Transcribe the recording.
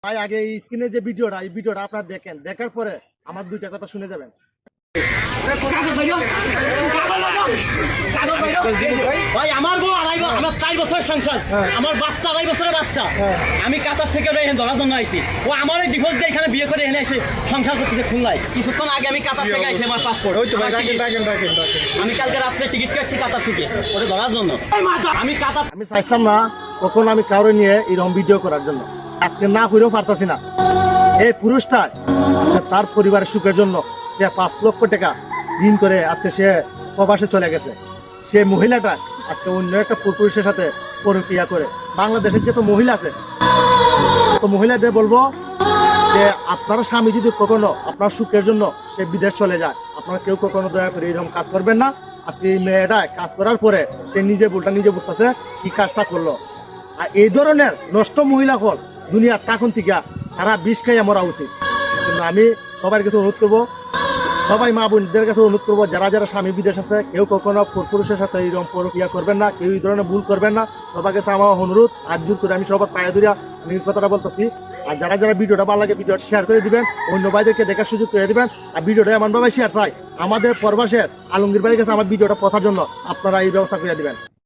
ভাই আগে এই স্ক্রিনে যে ভিডিওটা এই ভিডিওটা আপনারা দেখেন, দেখার পরে আমার দুইটা কথা শুনে যাবেন। ভাই আমার বউ আমার 4 বছরের সংসার, আমার বাচ্চা 2.5 বছরের বাচ্চা। আমি কাতার থেকে ধরার জন্য আইছি। ও আমার এই ডিভোর্স দিয়ে এখানে বিয়ে করে এনে এসে সংসার করতেছে খুলনায়। কিছুক্ষণ আগে আমি কাতার থেকে আইছি, আমার পাসপোর্ট। আমি কালকে রাত্রে টিকিট কাটছি কাতার থেকে ওরে ধরার জন্য। আমি কাতার আমি চাইছিলাম না কখন আমি কাউরে নিয়ে এরকম ভিডিও করার জন্য, আজকে না করেও পারতাছি না। এই পুরুষটা আজকে তার পরিবারের সুখের জন্য সে 5 লক্ষ টাকা ঋণ করে আজকে সে প্রবাসে চলে গেছে। সে মহিলাটা আজকে অন্য একটা পুরুষের সাথে পরক্রিয়া করে। বাংলাদেশের যত মহিলা আছে তো মহিলাদের বলবো যে আপনার স্বামী যদি কখনো আপনার সুখের জন্য সে বিদেশ চলে যায়, আপনারা কেউ কখনো দয়া করে এরকম কাজ করবেন না। আজকে এই মেয়েটা কাজ করার পরে সে নিজে ভুলটা নিজে বুঝতেছে কি কাজটা করলো। আর এই ধরনের নষ্ট মহিলা হল দুনিয়ার তখন থেকে তারা বিষ খাইয়া মরা উচিত। কিন্তু আমি সবার কাছে অনুরোধ করবো, সবাই মা বোনদের কাছে অনুরোধ করবো, যারা যারা স্বামী বিদেশ আছে কেউ কখনো পুরুষের সাথে এরকম পরক্রিয়া করবেন না, কেউ এই ধরনের ভুল করবেন না। সবার কাছে আমার অনুরোধ, হাত জোর করে আমি সবার পায়ে ধরিয়া আমি কথাটা বলতেছি। আর যারা যারা ভিডিওটা ভালো লাগে ভিডিওটা শেয়ার করে দিবেন, অন্য ভাইদেরকে দেখার সুযোগ করে দিবেন। আর ভিডিওটা এমন ভাবে শেয়ার চাই আমাদের প্রবাসের আলমগীর ভাইয়ের কাছে আমার ভিডিওটা পৌঁছার জন্য আপনারা এই ব্যবস্থা করে দিবেন।